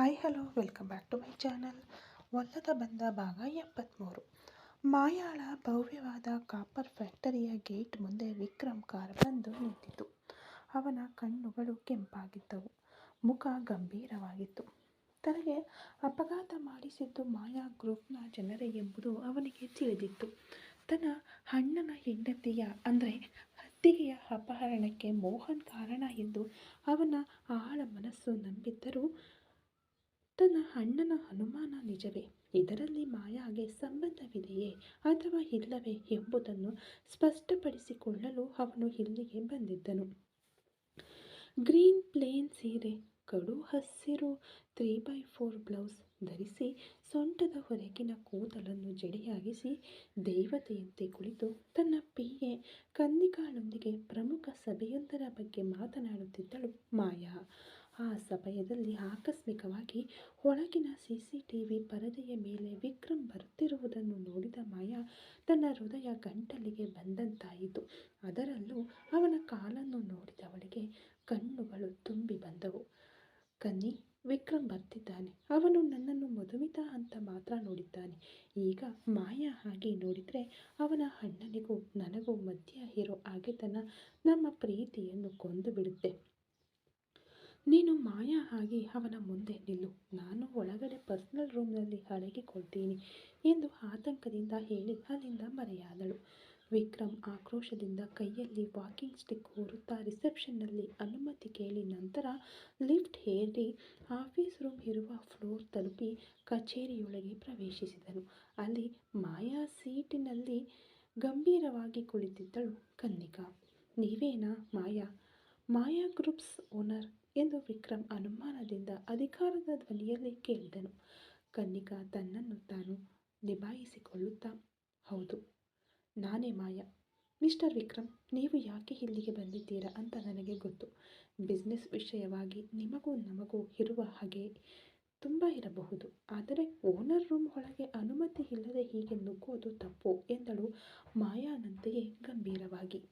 Hi hello welcome back to my channel. ಒಲ್ಲದ ಬಂದ ಭಾಗ 73. ಮಾಯಾಳ ಭವ್ಯವಾದ ಕಾಪರ್ ಫ್ಯಾಕ್ಟರಿಯ ಗೇಟ್ ಮುಂದೆ ವಿಕ್ರಮ್ ಕಾರ್ ಬಂದು ನಿಂತಿತು. ಅವನ ಕಣ್ಣುಗಳು ಕೆಂಪಾಗಿದ್ದವು, ಮುಖ ಗಂಭೀರವಾಗಿತ್ತು. ತನಗೆ ಅಪಘಾತ ಮಾಡಿಸಿದ್ದು ಮಾಯಾ ಗ್ರೂಪ್ನ ಜನರೇ ಎಂಬುದು ಅವನಿಗೆ ತಿಳಿದಿತ್ತು. ತನ್ನ ಅಣ್ಣನ ಹೆಂಡತಿಯ ಅಂದರೆ ಹತ್ತಿಗೆಯ ಅಪಹರಣಕ್ಕೆ ಮೋಹನ್ ಕಾರಣ ಎಂದು ಅವನ ಆಳ ಮನಸ್ಸು ನಂಬಿದ್ದರೂ ತನ್ನ ಅಣ್ಣನ ಅನುಮಾನ ನಿಜವೇ, ಇದರಲ್ಲಿ ಮಾಯಾಗೆ ಸಂಬಂಧವಿದೆಯೇ ಅಥವಾ ಇಲ್ಲವೇ ಎಂಬುದನ್ನು ಸ್ಪಷ್ಟಪಡಿಸಿಕೊಳ್ಳಲು ಅವನು ಇಲ್ಲಿಗೆ ಬಂದಿದ್ದನು. ಗ್ರೀನ್ ಪ್ಲೇನ್ ಸೀರೆ, ಕಡು ಹಸಿರು 3x4 ಬ್ಲೌಸ್ ಧರಿಸಿ, ಸೊಂಟದ ಹೊರಗಿನ ಕೂದಲನ್ನು ಜಡೆಯಾಗಿಸಿ ದೇವತೆಯಂತೆ ಕುಳಿತು ತನ್ನ ಪಿಎ ಕನ್ನಿಕಾಳೊಂದಿಗೆ ಪ್ರಮುಖ ಸಭೆಯೊಂದರ ಬಗ್ಗೆ ಮಾತನಾಡುತ್ತಿದ್ದಳು ಮಾಯಾ. ಆ ಸಮಯದಲ್ಲಿ ಆಕಸ್ಮಿಕವಾಗಿ ಒಳಗಿನ ಸಿಸಿಟಿವಿ ಪರದೆಯ ಮೇಲೆ ವಿಕ್ರಮ್ ಬರುತ್ತಿರುವುದನ್ನು ನೋಡಿದ ಮಾಯಾ ತನ್ನ ಹೃದಯ ಗಂಟಲಿಗೆ ಬಂದಂತಾಯಿತು. ಅದರಲ್ಲೂ ಅವನ ಕಾಲನ್ನು ನೋಡಿದವಳಿಗೆ ಕಣ್ಣುಗಳು ತುಂಬಿ ಬಂದವು. ಕನ್ನಿ, ವಿಕ್ರಮ್ ಬರ್ತಿದ್ದಾನೆ. ಅವನು ನನ್ನನ್ನು ಮಧುಮಿತಾ ಅಂತ ಮಾತ್ರ ನೋಡಿದ್ದಾನೆ. ಈಗ ಮಾಯಾ ಹಾಗೆ ನೋಡಿದರೆ ಅವನ ಅಣ್ಣನಿಗೂ ನನಗೂ ಮಧ್ಯ ಇರೋ ಹಾಗೆತನ ನಮ್ಮ ಪ್ರೀತಿಯನ್ನು ಕೊಂದು ಬಿಡುತ್ತೆ. ನೀನು ಮಾಯಾ ಆಗಿ ಅವನ ಮುಂದೆ ನಿಲ್ಲು, ನಾನು ಒಳಗಡೆ ಪರ್ಸನಲ್ ರೂಮ್ನಲ್ಲಿ ಅಡಗಿಕೊಳ್ತೀನಿ ಎಂದು ಆತಂಕದಿಂದ ಹೇಳಿ ಅಲ್ಲಿಂದ ಮರೆಯಾದಳು. ವಿಕ್ರಮ್ ಆಕ್ರೋಶದಿಂದ ಕೈಯಲ್ಲಿ ವಾಕಿಂಗ್ ಸ್ಟಿಕ್ ಹೊರುತ್ತಾ ರಿಸೆಪ್ಷನ್ನಲ್ಲಿ ಅನುಮತಿ ಕೇಳಿ ನಂತರ ಲಿಫ್ಟ್ ಏರಿ ಆಫೀಸ್ ರೂಮ್ ಇರುವ ಫ್ಲೋರ್ ತಲುಪಿ ಕಚೇರಿಯೊಳಗೆ ಪ್ರವೇಶಿಸಿದನು. ಅಲ್ಲಿ ಮಾಯಾ ಸೀಟಿನಲ್ಲಿ ಗಂಭೀರವಾಗಿ ಕುಳಿತಿದ್ದಳು. ಕನ್ನಿಕಾ, ನೀವೇನಾ ಮಾಯಾ? ಮಾಯಾ ಗ್ರೂಪ್ಸ್ ಓನರ್ ಎಂದು ವಿಕ್ರಮ್ ಅನುಮಾನದಿಂದ ಅಧಿಕಾರದ ಧ್ವನಿಯಲ್ಲಿ ಕೇಳಿದನು. ಕನ್ನಿಕಾ ತನ್ನನ್ನು ತಾನು ನಿಭಾಯಿಸಿಕೊಳ್ಳುತ್ತಾ, ಹೌದು, ನಾನೇ ಮಾಯಾ. ಮಿಸ್ಟರ್ ವಿಕ್ರಮ್, ನೀವು ಯಾಕೆ ಇಲ್ಲಿಗೆ ಬಂದಿದ್ದೀರಾ ಅಂತ ನನಗೆ ಗೊತ್ತು. ಬಿಸ್ನೆಸ್ ವಿಷಯವಾಗಿ ನಿಮಗೂ ನಮಗೂ ಇರುವ ಹಾಗೆ ತುಂಬ ಇರಬಹುದು. ಆದರೆ ಓನರ್ ರೂಮ್ ಒಳಗೆ ಅನುಮತಿ ಇಲ್ಲದೆ ಹೀಗೆ ನುಗ್ಗೋದು ತಪ್ಪು ಎಂದಳು ಮಾಯಾನಂತೆಯೇ ಗಂಭೀರವಾಗಿ.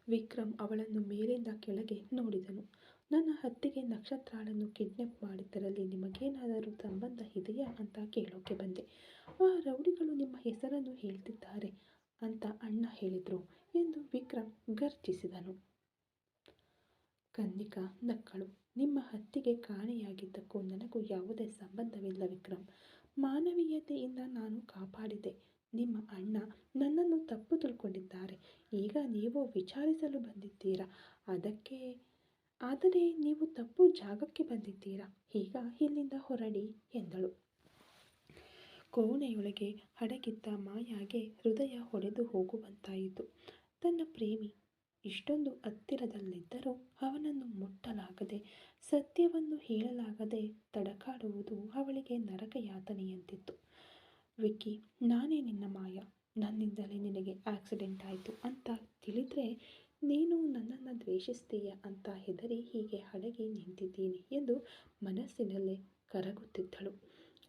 ವಿಕ್ರಮ್ ಅವಳನ್ನು ಮೇಲಿಂದ ಕೆಳಗೆ ನೋಡಿದನು. ನನ್ನ ಹತ್ತಿಗೆ ನಕ್ಷತ್ರಾಳನ್ನು ಕಿಡ್ನಾಪ್ ಮಾಡಿದ್ದರಲ್ಲಿ ನಿಮಗೇನಾದರೂ ಸಂಬಂಧ ಇದೆಯಾ ಅಂತ ಕೇಳೋಕೆ ಬಂದೆ. ಆ ರೌಡಿಗಳು ನಿಮ್ಮ ಹೆಸರನ್ನು ಹೇಳ್ತಿದ್ದಾರೆ ಅಂತ ಅಣ್ಣ ಹೇಳಿದ್ರು ಎಂದು ವಿಕ್ರಮ್ ಗರ್ಜಿಸಿದನು. ಕನ್ನಿಕಾ ನಕ್ಕಳು. ನಿಮ್ಮ ಹತ್ತಿಗೆ ಕಾಣೆಯಾಗಿದ್ದಕ್ಕೂ ನನಗೂ ಯಾವುದೇ ಸಂಬಂಧವಿಲ್ಲ ವಿಕ್ರಮ್. ಮಾನವೀಯತೆಯಿಂದ ನಾನು ಕಾಪಾಡಿದೆ. ನಿಮ್ಮ ಅಣ್ಣ ನನ್ನನ್ನು ತಪ್ಪು ತಿಳ್ಕೊಂಡಿದ್ದಾರೆ. ಈಗ ನೀವು ವಿಚಾರಿಸಲು ಬಂದಿದ್ದೀರಾ. ಆದರೆ ನೀವು ತಪ್ಪು ಜಾಗಕ್ಕೆ ಬಂದಿದ್ದೀರಾ. ಈಗ ಇಲ್ಲಿಂದ ಹೊರಡಿ ಎಂದಳು. ಕೋಣೆಯೊಳಗೆ ಅಡಗಿದ್ದ ಮಾಯಾಗೆ ಹೃದಯ ಹೊಡೆದು ಹೋಗುವಂತಾಯಿತು. ತನ್ನ ಪ್ರೇಮಿ ಇಷ್ಟೊಂದು ಹತ್ತಿರದಲ್ಲಿದ್ದರೂ ಅವನನ್ನು ಮುಟ್ಟಲಾಗದೆ, ಸತ್ಯವನ್ನು ಹೇಳಲಾಗದೆ ತಡಕಾಡುವುದು ಅವಳಿಗೆ ನರಕ ಯಾತನೆಯಂತಿತ್ತು. ವಿಕ್ಕಿ, ನಾನೇ ನಿನ್ನ ಮಾಯಾ. ನನ್ನಿಂದಲೇ ನಿನಗೆ ಆಕ್ಸಿಡೆಂಟ್ ಆಯಿತು ಅಂತ ತಿಳಿದ್ರೆ ನೀನು ನನ್ನನ್ನು ದ್ವೇಷಿಸ್ತೀಯ ಅಂತ ಹೆದರಿ ಹೀಗೆ ಅಡಗಿ ನಿಂತಿದ್ದೀನಿ ಎಂದು ಮನಸ್ಸಿನಲ್ಲೇ ಕರಗುತ್ತಿದ್ದಳು.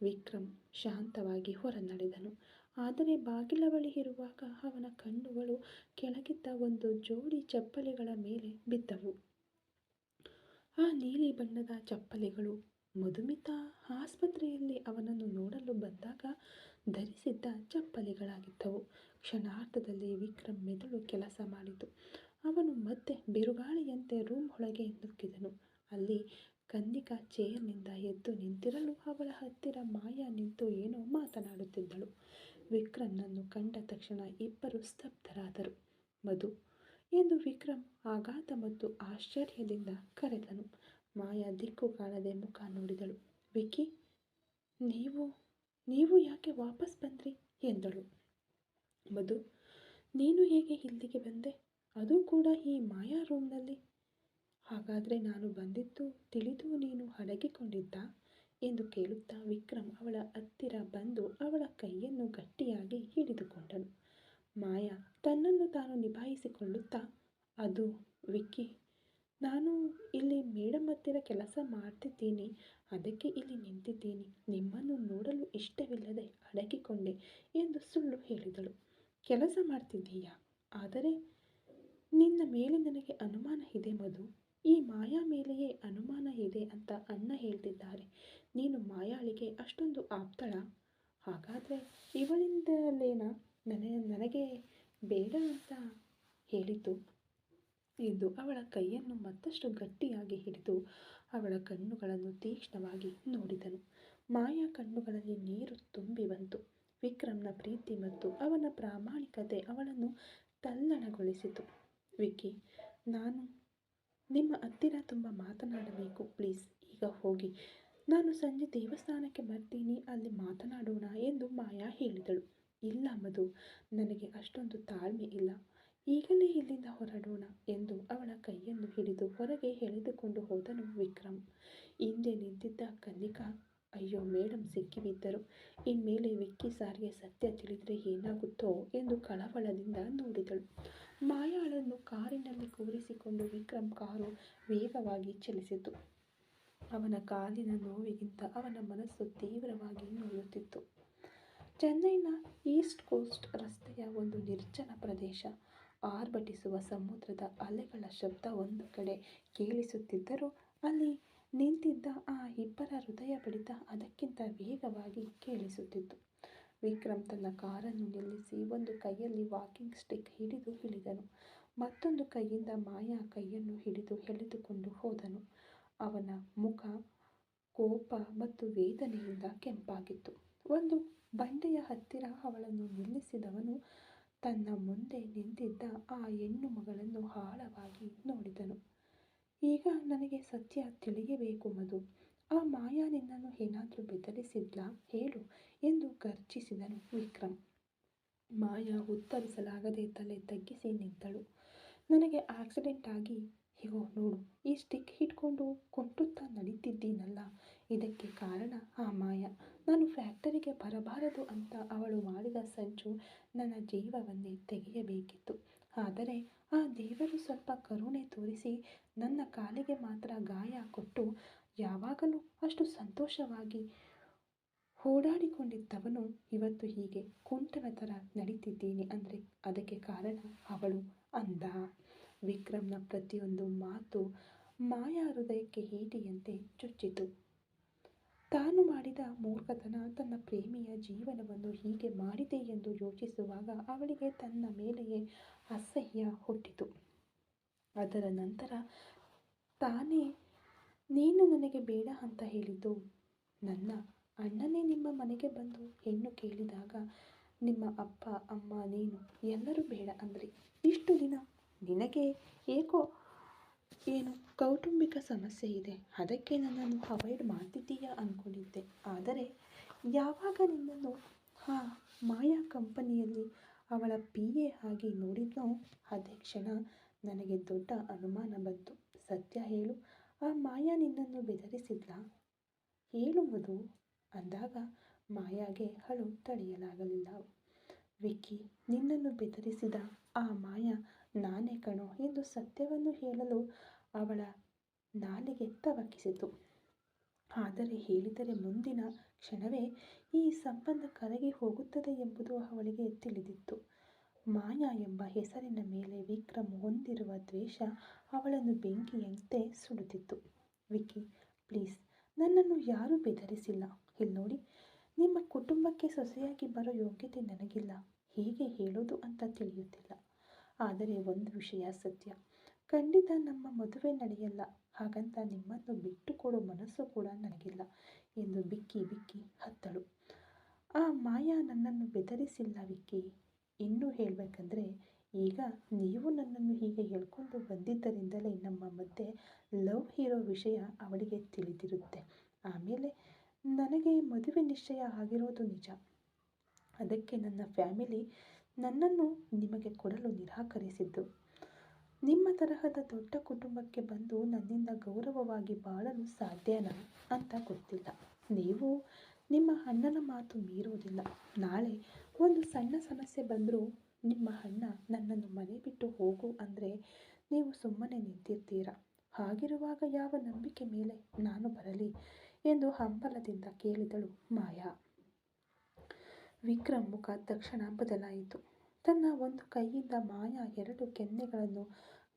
ವಿಕ್ರಮ್ ಶಾಂತವಾಗಿ ಹೊರ ನಡೆದನು. ಆದರೆ ಬಾಗಿಲ ಬಳಿ ಇರುವಾಗ ಅವನ ಕಣ್ಣುಗಳು ಕೆಳಗಿದ್ದ ಒಂದು ಜೋಡಿ ಚಪ್ಪಲಿಗಳ ಮೇಲೆ ಬಿದ್ದವು. ಆ ನೀಲಿ ಬಣ್ಣದ ಚಪ್ಪಲಿಗಳು ಮಧುಮಿತಾ ಆಸ್ಪತ್ರೆಯಲ್ಲಿ ಅವನನ್ನು ನೋಡಲು ಬಂದಾಗ ಧರಿಸಿದ್ದ ಚಪ್ಪಲಿಗಳಾಗಿದ್ದವು. ಕ್ಷಣಾರ್ಧದಲ್ಲಿ ವಿಕ್ರಮ್ ಮೆದುಳು ಕೆಲಸ ಮಾಡಿತು. ಅವನು ಮತ್ತೆ ಬಿರುಗಾಳಿಯಂತೆ ರೂಮ್ ಒಳಗೆ ನುಗ್ಗಿದನು. ಅಲ್ಲಿ ಕನ್ನಿಕಾ ಚೇರ್ನಿಂದ ಎದ್ದು ನಿಂತಿರಲು ಅವಳ ಹತ್ತಿರ ಮಾಯಾ ನಿಂತು ಏನೋ ಮಾತನಾಡುತ್ತಿದ್ದಳು. ವಿಕ್ರಮ್ನನ್ನು ಕಂಡ ತಕ್ಷಣ ಇಬ್ಬರು ಸ್ತಬ್ಧರಾದರು. ಮಧು ಎಂದು ವಿಕ್ರಮ್ ಆಘಾತ ಮತ್ತು ಆಶ್ಚರ್ಯದಿಂದ ಕರೆದನು. ಮಾಯಾ ದಿಕ್ಕು ಕಾಣದೆ ಮುಖ ನೋಡಿದಳು. ವಿಕ್ಕಿ, ನೀವು ಯಾಕೆ ವಾಪಸ್ ಬಂದ್ರಿ ಎಂದಳು. ಮಧು, ನೀನು ಹೇಗೆ ಇಲ್ಲಿಗೆ ಬಂದೆ, ಅದು ಕೂಡ ಈ ಮಾಯಾ ರೂಮ್ನಲ್ಲಿ? ಹಾಗಾದರೆ ನಾನು ಬಂದಿದ್ದು ತಿಳಿದು ನೀನು ಅಡಗಿಕೊಂಡಿದ್ದಾ ಎಂದು ಕೇಳುತ್ತಾ ವಿಕ್ರಮ್ ಅವಳ ಹತ್ತಿರ ಬಂದು ಅವಳ ಕೈಯನ್ನು ಗಟ್ಟಿಯಾಗಿ ಹಿಡಿದುಕೊಂಡನು. ಮಾಯಾ ತನ್ನನ್ನು ತಾನು ನಿಭಾಯಿಸಿಕೊಳ್ಳುತ್ತಾ, ಅದು ವಿಕ್ಕಿ, ನಾನು ಇಲ್ಲಿ ಮೇಡಮ್ ಹತ್ತಿರ ಕೆಲಸ ಮಾಡ್ತಿದ್ದೀನಿ. ಅದಕ್ಕೆ ಇಲ್ಲಿ ನಿಂತಿದ್ದೀನಿ. ನಿಮ್ಮನ್ನು ನೋಡಲು ಇಷ್ಟವಿಲ್ಲದೆ ಅಡಗಿಕೊಂಡೆ ಎಂದು ಸುಳ್ಳು ಹೇಳಿದಳು. ಕೆಲಸ ಮಾಡ್ತಿದ್ದೀಯಾ? ಆದರೆ ನಿನ್ನ ಮೇಲೆ ನನಗೆ ಅನುಮಾನ ಇದೆ ಮಧು. ಈ ಮಾಯಾ ಮೇಲೆಯೇ ಅನುಮಾನ ಇದೆ ಅಂತ ಅಂತ ಅಣ್ಣ ಹೇಳ್ತಿದ್ದಾರೆ. ನೀನು ಮಾಯಾಳಿಗೆ ಅಷ್ಟೊಂದು ಆಪ್ತಳ? ಹಾಗಾದರೆ ಇವಳಿಂದಲೇನಾ ನನಗೆ ಬೇಡ ಅಂತ ಹೇಳಿತು ಎಂದು ಅವಳ ಕೈಯನ್ನು ಮತ್ತಷ್ಟು ಗಟ್ಟಿಯಾಗಿ ಹಿಡಿದು ಅವಳ ಕಣ್ಣುಗಳನ್ನು ತೀಕ್ಷ್ಣವಾಗಿ ನೋಡಿದನು. ಮಾಯಾ ಕಣ್ಣುಗಳಲ್ಲಿ ನೀರು ತುಂಬಿ ಬಂತು. ವಿಕ್ರಮ್ನ ಪ್ರೀತಿ ಮತ್ತು ಅವನ ಪ್ರಾಮಾಣಿಕತೆ ಅವಳನ್ನು ತಲ್ಲಣಗೊಳಿಸಿತು. ವಿಕ್ಕಿ, ನಾನು ನಿಮ್ಮ ಹತ್ತಿರ ತುಂಬ ಮಾತನಾಡಬೇಕು. ಪ್ಲೀಸ್ ಈಗ ಹೋಗಿ. ನಾನು ಸಂಜೆ ದೇವಸ್ಥಾನಕ್ಕೆ ಬರ್ತೀನಿ, ಅಲ್ಲಿ ಮಾತನಾಡೋಣ ಎಂದು ಮಾಯಾ ಹೇಳಿದಳು. ಇಲ್ಲ ಮಧು, ನನಗೆ ಅಷ್ಟೊಂದು ತಾಳ್ಮೆ ಇಲ್ಲ. ಈಗಲೇ ಇಲ್ಲಿಂದ ಹೊರಡೋಣ ಎಂದು ಅವಳ ಕೈಯನ್ನು ಹಿಡಿದು ಹೊರಗೆ ಎಳೆದುಕೊಂಡು ಹೋದನು ವಿಕ್ರಮ್. ಹಿಂದೆ ನಿಂತಿದ್ದ ಕನ್ನಿಕಾ, ಅಯ್ಯೋ ಮೇಡಮ್ ಸಿಕ್ಕಿಬಿದ್ದರು. ಇನ್ಮೇಲೆ ವಿಕ್ಕಿ ಸಾರ್ಗೆ ಸತ್ಯ ತಿಳಿದರೆ ಏನಾಗುತ್ತೋ ಎಂದು ಕಳವಳದಿಂದ ನೋಡಿದಳು. ಮಾಯಾಳನ್ನು ಕಾರಿನಲ್ಲಿ ಕೂರಿಸಿಕೊಂಡು ವಿಕ್ರಮ್ ಕಾರು ವೇಗವಾಗಿ ಚಲಿಸಿತು. ಅವನ ಕಾಲಿನ ನೋವಿಗಿಂತ ಅವನ ಮನಸ್ಸು ತೀವ್ರವಾಗಿ ನೋಯುತ್ತಿತ್ತು. ಚೆನ್ನೈನ ಈಸ್ಟ್ ಕೋಸ್ಟ್ ರಸ್ತೆಯ ಒಂದು ನಿರ್ಜನ ಪ್ರದೇಶ. ಆರ್ಭಟಿಸುವ ಸಮುದ್ರದ ಅಲೆಗಳ ಶಬ್ದ ಒಂದು ಕಡೆ ಕೇಳಿಸುತ್ತಿದ್ದರೂ ಅಲ್ಲಿ ನಿಂತಿದ್ದ ಆ ಇಬ್ಬರ ಹೃದಯ ಬಡಿತ ಅದಕ್ಕಿಂತ ವೇಗವಾಗಿ ಕೇಳಿಸುತ್ತಿತ್ತು. ವಿಕ್ರಮ್ ತನ್ನ ಕಾರನ್ನು ನಿಲ್ಲಿಸಿ ಒಂದು ಕೈಯಲ್ಲಿ ವಾಕಿಂಗ್ ಸ್ಟಿಕ್ ಹಿಡಿದು ಇಳಿದನು. ಮತ್ತೊಂದು ಕೈಯಿಂದ ಮಾಯಾ ಕೈಯನ್ನು ಹಿಡಿದು ಎಳೆದುಕೊಂಡು ಹೋದನು. ಅವನ ಮುಖ ಕೋಪ ಮತ್ತು ವೇದನೆಯಿಂದ ಕೆಂಪಾಗಿತ್ತು. ಒಂದು ಬಂಡೆಯ ಹತ್ತಿರ ಅವಳನ್ನು ನಿಲ್ಲಿಸಿದವನು ತನ್ನ ಮುಂದೆ ನಿಂತಿದ್ದ ಆ ಹೆಣ್ಣು ಮಗಳನ್ನು ಆಳವಾಗಿ ನೋಡಿದನು. ಈಗ ನನಗೆ ಸತ್ಯ ತಿಳಿಯಬೇಕು ಮಧು. ಆ ಮಾಯಾ ನಿನ್ನನ್ನು ಏನಾದರೂ ಬೆದರಿಸಿದ್ಲಾ? ಹೇಳು ಎಂದು ಗರ್ಜಿಸಿದನು ವಿಕ್ರಮ್. ಮಾಯಾ ಉತ್ತರಿಸಲಾಗದೆ ತಲೆ ತಗ್ಗಿಸಿ ನಿಂತಳು. ನನಗೆ ಆಕ್ಸಿಡೆಂಟ್ ಆಗಿ ಹೀಗೋ ನೋಡು, ಈ ಸ್ಟಿಕ್ ಹಿಡ್ಕೊಂಡು ಕುಂಟುತ್ತಾ ನಡೀತಿದ್ದೀನಲ್ಲ, ಇದಕ್ಕೆ ಕಾರಣ ಆ ಮಾಯಾ. ನಾನು ಫ್ಯಾಕ್ಟರಿಗೆ ಬರಬಾರದು ಅಂತ ಅವಳು ಮಾಡಿದ ಸಂಚು ನನ್ನ ಜೀವವನ್ನೇ ತೆಗೆಯಬೇಕಿತ್ತು. ಆದರೆ ಆ ದೇವರು ಸ್ವಲ್ಪ ಕರುಣೆ ತೋರಿಸಿ ನನ್ನ ಕಾಲಿಗೆ ಮಾತ್ರ ಗಾಯ ಕೊಟ್ಟು ಯಾವಾಗಲೂ ಅಷ್ಟು ಸಂತೋಷವಾಗಿ ಓಡಾಡಿಕೊಂಡಿದ್ದವನು ಇವತ್ತು ಹೀಗೆ ಕುಂಟನ ಥರ ನಡೀತಿದ್ದೀನಿ ಅಂದರೆ ಅದಕ್ಕೆ ಕಾರಣ ಅವಳು ಅಂದ. ವಿಕ್ರಮ್ನ ಪ್ರತಿಯೊಂದು ಮಾತು ಮಾಯಾ ಹೃದಯಕ್ಕೆ ಈಟಿಯಂತೆ ಚುಚ್ಚಿತು. ತಾನು ಮಾಡಿದ ಮೂರ್ಖತನ ತನ್ನ ಪ್ರೇಮಿಯ ಜೀವನವನ್ನು ಹೀಗೆ ಮಾಡಿದೆ ಎಂದು ಯೋಚಿಸುವಾಗ ಅವಳಿಗೆ ತನ್ನ ಮೇಲೆಯೇ ಅಸಹ್ಯ ಹುಟ್ಟಿತು. ಅದರ ನಂತರ ತಾನೇ ನೀನು ನನಗೆ ಬೇಡ ಅಂತ ಹೇಳಿದ್ದು. ನನ್ನ ಅಣ್ಣನೇ ನಿಮ್ಮ ಮನೆಗೆ ಬಂದು ಹೆಣ್ಣು ಕೇಳಿದಾಗ ನಿಮ್ಮ ಅಪ್ಪ ಅಮ್ಮ ನೀನು ಎಲ್ಲರೂ ಬೇಡ ಅಂದ್ರಿ. ಇಷ್ಟು ದಿನ ನಿನಗೆ ಏಕೋ ಏನು ಕೌಟುಂಬಿಕ ಸಮಸ್ಯೆ ಇದೆ, ಅದಕ್ಕೆ ನನ್ನನ್ನು ಅವಾಯ್ಡ್ ಮಾಡ್ತಿದ್ದೀಯಾ ಅಂದ್ಕೊಂಡಿದ್ದೆ. ಆದರೆ ಯಾವಾಗ ನಿನ್ನನ್ನು ಆ ಮಾಯಾ ಕಂಪನಿಯಲ್ಲಿ ಅವಳ PA ಆಗಿ ನೋಡಿದ್ನೋ ಅದೇ ಕ್ಷಣ ನನಗೆ ದೊಡ್ಡ ಅನುಮಾನ ಬಂತು. ಸತ್ಯ ಹೇಳು, ಆ ಮಾಯಾ ನಿನ್ನನ್ನು ಬೆದರಿಸಿದ್ಲಾ? ಹೇಳು ಮಧು ಅಂದಾಗ ಮಾಯಾಗೆ ಅಳು ತಡೆಯಲಾಗಲಿಲ್ಲ. ವಿಕ್ಕಿ, ನಿನ್ನನ್ನು ಬೆದರಿಸಿದ ಆ ಮಾಯಾ ನಾನೇ ಕಣೋ ಎಂದು ಸತ್ಯವನ್ನು ಹೇಳಲು ಅವಳ ನಾಲಿಗೆ ತವಕಿಸಿತು. ಆದರೆ ಹೇಳಿದರೆ ಮುಂದಿನ ಕ್ಷಣವೇ ಈ ಸಂಬಂಧ ಕರಗಿ ಹೋಗುತ್ತದೆ ಎಂಬುದು ಅವಳಿಗೆ ತಿಳಿದಿತ್ತು. ಮಾಯಾ ಎಂಬ ಹೆಸರಿನ ಮೇಲೆ ವಿಕ್ರಮ್ ಹೊಂದಿರುವ ದ್ವೇಷ ಅವಳನ್ನು ಬೆಂಕಿಯಂತೆ ಸುಡುತ್ತಿತ್ತು. ವಿಕ್ಕಿ, ಪ್ಲೀಸ್, ನನ್ನನ್ನು ಯಾರೂ ಬೆದರಿಸಿಲ್ಲ. ಇಲ್ಲಿ ನೋಡಿ, ನಿಮ್ಮ ಕುಟುಂಬಕ್ಕೆ ಸೊಸೆಯಾಗಿ ಬರೋ ಯೋಗ್ಯತೆ ನನಗಿಲ್ಲ. ಹೇಗೆ ಹೇಳೋದು ಅಂತ ತಿಳಿಯುತ್ತಿಲ್ಲ. ಆದರೆ ಒಂದು ವಿಷಯ ಸತ್ಯ, ಖಂಡಿತ ನಮ್ಮ ಮದುವೆ ನಡೆಯಲ್ಲ. ಹಾಗಂತ ನಿಮ್ಮನ್ನು ಬಿಟ್ಟು ಕೊಡೋ ಮನಸ್ಸು ಕೂಡ ನನಗಿಲ್ಲ ಎಂದು ಬಿಕ್ಕಿ ಬಿಕ್ಕಿ ಹತ್ತಳು. ಆ ಮಾಯಾ ನನ್ನನ್ನು ಬೆದರಿಸಿಲ್ಲ ವಿಕ್ಕಿ. ಇನ್ನೂ ಹೇಳಬೇಕಂದ್ರೆ ಈಗ ನೀವು ನನ್ನನ್ನು ಹೀಗೆ ಹೇಳ್ಕೊಂಡು ಬಂದಿದ್ದರಿಂದಲೇ ನಮ್ಮ ಮಧ್ಯೆ ಲವ್ ಇರೋ ವಿಷಯ ಅವಳಿಗೆ ತಿಳಿದಿರುತ್ತೆ. ಆಮೇಲೆ ನನಗೆ ಮದುವೆ ನಿಶ್ಚಯ ಆಗಿರೋದು ನಿಜ. ಅದಕ್ಕೆ ನನ್ನ ಫ್ಯಾಮಿಲಿ ನನ್ನನ್ನು ನಿಮಗೆ ಕೊಡಲು ನಿರಾಕರಿಸಿದ್ದು. ನಿಮ್ಮ ತರಹದ ದೊಡ್ಡ ಕುಟುಂಬಕ್ಕೆ ಬಂದು ನನ್ನಿಂದ ಗೌರವವಾಗಿ ಬಾಳಲು ಸಾಧ್ಯನಾ ಅಂತ ಗೊತ್ತಿಲ್ಲ. ನೀವು ನಿಮ್ಮ ಅಣ್ಣನ ಮಾತು ಮೀರೋದಿಲ್ಲ. ನಾಳೆ ಒಂದು ಸಣ್ಣ ಸಮಸ್ಯೆ ಬಂದರೂ ನಿಮ್ಮ ಅಣ್ಣ ನನ್ನನ್ನು ಮನೆ ಬಿಟ್ಟು ಹೋಗು ಅಂದರೆ ನೀವು ಸುಮ್ಮನೆ ನಿಂತಿರ್ತೀರಾ? ಹಾಗಿರುವಾಗ ಯಾವ ನಂಬಿಕೆ ಮೇಲೆ ನಾನು ಬರಲಿ ಎಂದು ಹಂಬಲದಿಂದ ಕೇಳಿದಳು ಮಾಯಾ. ವಿಕ್ರಮ್ ಮುಖ ತಕ್ಷಣ ಬದಲಾಯಿತು. ತನ್ನ ಒಂದು ಕೈಯಿಂದ ಮಾಯಾ 2 ಕೆನ್ನೆಗಳನ್ನು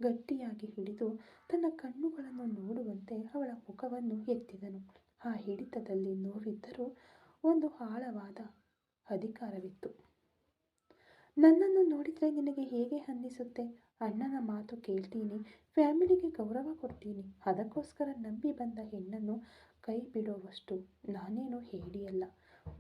ಗಟ್ಟಿಯಾಗಿ ಹಿಡಿದು ತನ್ನ ಕಣ್ಣುಗಳನ್ನು ನೋಡುವಂತೆ ಅವಳ ಮುಖವನ್ನು ಎತ್ತಿದನು. ಆ ಹಿಡಿತದಲ್ಲಿ ನೋವಿದ್ದರೂ ಒಂದು ಆಳವಾದ ಅಧಿಕಾರವಿತ್ತು. ನನ್ನನ್ನು ನೋಡಿದರೆ ನಿನಗೆ ಹೇಗೆ ಅನ್ನಿಸುತ್ತೆ? ಅಣ್ಣನ ಮಾತು ಕೇಳ್ತೀನಿ, ಫ್ಯಾಮಿಲಿಗೆ ಗೌರವ ಕೊಡ್ತೀನಿ. ಅದಕ್ಕೋಸ್ಕರ ನಂಬಿ ಬಂದ ಹೆಣ್ಣನ್ನು ಕೈ ಬಿಡೋವಷ್ಟು ನಾನೇನು ಹೇಡಿಯಲ್ಲ.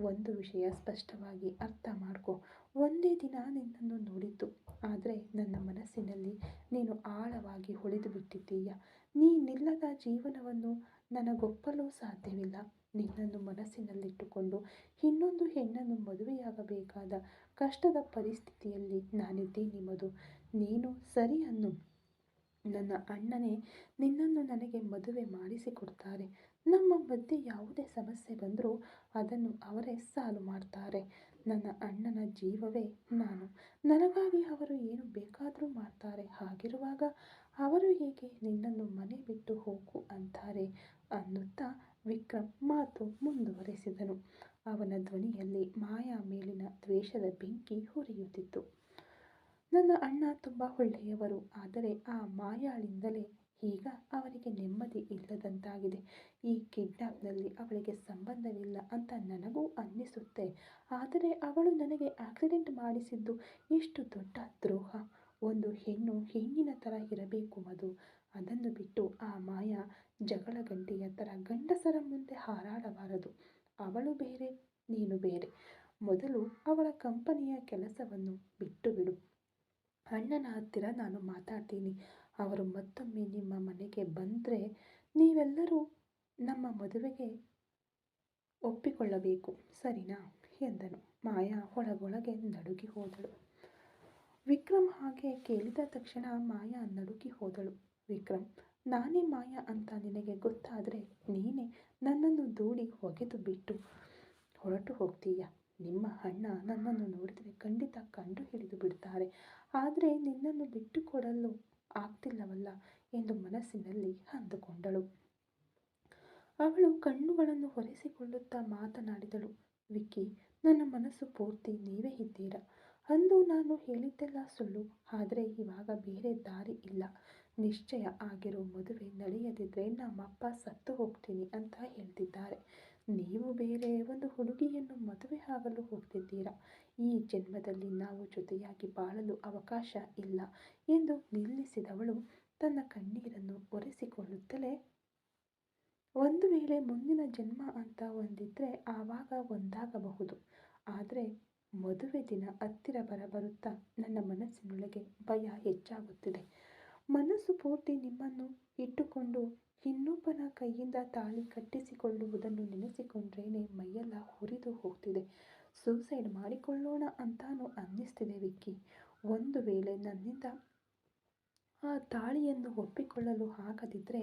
ಒಂದು ವಿಷಯ ಸ್ಪಷ್ಟವಾಗಿ ಅರ್ಥ ಮಾಡ್ಕೊ. ಒಂದೇ ದಿನ ನಿನ್ನನ್ನು ನೋಡಿದ್ದು, ಆದರೆ ನನ್ನ ಮನಸ್ಸಿನಲ್ಲಿ ನೀನು ಆಳವಾಗಿ ಉಳಿದು ಬಿಟ್ಟಿದ್ದೀಯ. ನೀನಿಲ್ಲದ ಜೀವನವನ್ನು ನನಗೊಪ್ಪಲು ಸಾಧ್ಯವಿಲ್ಲ. ನಿನ್ನನ್ನು ಮನಸ್ಸಿನಲ್ಲಿಟ್ಟುಕೊಂಡು ಇನ್ನೊಂದು ಹೆಣ್ಣನ್ನು ಮದುವೆಯಾಗಬೇಕಾದ ಕಷ್ಟದ ಪರಿಸ್ಥಿತಿಯಲ್ಲಿ ನಾನಿದ್ದೀನಿ ಮಧು. ನೀನು ಸರಿ ಅನ್ನು. ನನ್ನ ಅಣ್ಣನೇ ನಿನ್ನನ್ನು ನನಗೆ ಮದುವೆ ಮಾಡಿಸಿಕೊಡ್ತಾರೆ. ನಮ್ಮ ಮಧ್ಯೆ ಯಾವುದೇ ಸಮಸ್ಯೆ ಬಂದರೂ ಅದನ್ನು ಅವರೇ ಸಾಲ್ವ್ ಮಾಡ್ತಾರೆ. ನನ್ನ ಅಣ್ಣನ ಜೀವವೇ ನಾನು. ನನಗಾಗಿ ಅವರು ಏನು ಬೇಕಾದರೂ ಮಾಡ್ತಾರೆ. ಹಾಗಿರುವಾಗ ಅವರು ಹೇಗೆ ನಿನ್ನನ್ನು ಮನೆ ಬಿಟ್ಟು ಹೋಗು ಅಂತಾರೆ ಅನ್ನುತ್ತಾ ವಿಕ್ರಮ್ ಮಾತು ಮುಂದುವರೆಸಿದನು. ಅವನ ಧ್ವನಿಯಲ್ಲಿ ಮಾಯಾ ಮೇಲಿನ ದ್ವೇಷದ ಬೆಂಕಿ ಉರಿಯುತ್ತಿತ್ತು. ನನ್ನ ಅಣ್ಣ ತುಂಬ ಒಳ್ಳೆಯವರು, ಆದರೆ ಆ ಮಾಯಾಳಿಂದಲೇ ಈಗ ಅವರಿಗೆ ನೆಮ್ಮದಿ ಇಲ್ಲದಂತಾಗಿದೆ. ಈ ಕಿಡ್ನಾಪ್ನಲ್ಲಿ ಅವಳಿಗೆ ಸಂಬಂಧವಿಲ್ಲ ಅಂತ ನನಗೂ ಅನ್ನಿಸುತ್ತೆ. ಆದರೆ ಅವಳು ನನಗೆ ಆಕ್ಸಿಡೆಂಟ್ ಮಾಡಿಸಿದ್ದು ಎಷ್ಟು ದೊಡ್ಡ ದ್ರೋಹ. ಒಂದು ಹೆಣ್ಣು ಹೆಣ್ಣಿನ ಥರ ಇರಬೇಕು ಮಧು. ಅದನ್ನು ಬಿಟ್ಟು ಆ ಮಾಯಾ ಜಗಳ ಗಂಟೆಯ ಥರ ಗಂಡಸರ ಮುಂದೆ ಹಾರಾಡಬಾರದು. ಅವಳು ಬೇರೆ, ನೀನು ಬೇರೆ. ಮೊದಲು ಅವಳ ಕಂಪನಿಯ ಕೆಲಸವನ್ನು ಬಿಟ್ಟು ಬಿಡು. ಅಣ್ಣನ ಹತ್ತಿರ ನಾನು ಮಾತಾಡ್ತೀನಿ. ಅವರು ಮತ್ತೊಮ್ಮೆ ನಿಮ್ಮ ಮನೆಗೆ ಬಂದರೆ ನೀವೆಲ್ಲರೂ ನಮ್ಮ ಮದುವೆಗೆ ಒಪ್ಪಿಕೊಳ್ಳಬೇಕು, ಸರಿನಾ ಎಂದನು. ಮಾಯಾ ಒಳಗೊಳಗೆ ನಡುಗಿ ಹೋದಳು. ವಿಕ್ರಮ್ ಹಾಗೆ ಕೇಳಿದ ತಕ್ಷಣ ಮಾಯಾ ನಡುಗಿ ಹೋದಳು. ವಿಕ್ರಮ್, ನಾನೇ ಮಾಯಾ ಅಂತ ನಿನಗೆ ಗೊತ್ತಾದರೆ ನೀನೇ ನನ್ನನ್ನು ದೂಡಿ ಒಗೆದು ಬಿಟ್ಟು ಹೊರಟು ಹೋಗ್ತೀಯ. ನಿಮ್ಮ ಅಣ್ಣ ನನ್ನನ್ನು ನೋಡಿದರೆ ಖಂಡಿತ ಕಂಡು ಹಿಡಿದು ಬಿಡ್ತಾರೆ. ಆದರೆ ನಿನ್ನನ್ನು ಬಿಟ್ಟುಕೊಡಲು ಆಗ್ತಿಲ್ಲವಲ್ಲ ಎಂದು ಮನಸ್ಸಿನಲ್ಲಿ ಅಂದುಕೊಂಡಳು. ಅವಳು ಕಣ್ಣುಗಳನ್ನು ಒರೆಸಿಕೊಳ್ಳುತ್ತಾ ಮಾತನಾಡಿದಳು. ವಿಕ್ಕಿ, ನನ್ನ ಮನಸ್ಸು ಪೂರ್ತಿ ನೀವೇ ಇದ್ದೀರಾ. ಅಂದು ನಾನು ಹೇಳಿದ್ದೆಲ್ಲ ಸುಳ್ಳು. ಆದರೆ ಇವಾಗ ಬೇರೆ ದಾರಿ ಇಲ್ಲ. ನಿಶ್ಚಯ ಆಗಿರೋ ಮದುವೆ ನಡೆಯದಿದ್ದರೆ ನಮ್ಮಪ್ಪ ಸತ್ತು ಹೋಗ್ತೀನಿ ಅಂತ ಹೇಳ್ತಿದ್ದಾರೆ. ನೀವು ಬೇರೆ ಒಂದು ಹುಡುಗಿಯನ್ನು ಮದುವೆ ಆಗಲು ಹೋಗ್ತಿದ್ದೀರಾ. ಈ ಜನ್ಮದಲ್ಲಿ ನಾವು ಜೊತೆಯಾಗಿ ಬಾಳಲು ಅವಕಾಶ ಇಲ್ಲ ಎಂದು ನಿಲ್ಲಿಸಿದವಳು ತನ್ನ ಕಣ್ಣೀರನ್ನು ಒರೆಸಿಕೊಳ್ಳುತ್ತಲೇ, ಒಂದು ವೇಳೆ ಮುಂದಿನ ಜನ್ಮ ಅಂತ ಒಂದಿದ್ರೆ ಆವಾಗ ಒಂದಾಗಬಹುದು. ಆದರೆ ಮದುವೆ ದಿನ ಹತ್ತಿರ ಬರುತ್ತಾ ನನ್ನ ಮನಸ್ಸಿನೊಳಗೆ ಭಯ ಹೆಚ್ಚಾಗುತ್ತಿದೆ. ಮನಸ್ಸು ಪೂರ್ತಿ ನಿಮ್ಮನ್ನು ಇಟ್ಟುಕೊಂಡು ಇನ್ನೊಬ್ಬನ ಕೈಯಿಂದ ತಾಳಿ ಕಟ್ಟಿಸಿಕೊಳ್ಳುವುದನ್ನು ನೆನೆಸಿಕೊಂಡ್ರೇನೆ ಮೈಯೆಲ್ಲ ಉರಿದು ಹೋಗ್ತಿದೆ. ಸೂಸೈಡ್ ಮಾಡಿಕೊಳ್ಳೋಣ ಅಂತಾನೂ ಅನ್ನಿಸ್ತಿದೆ ವಿಕ್ಕಿ. ಒಂದು ವೇಳೆ ನನ್ನಿಂದ ಆ ತಾಳಿಯನ್ನು ಒಪ್ಪಿಕೊಳ್ಳಲು ಆಗದಿದ್ದರೆ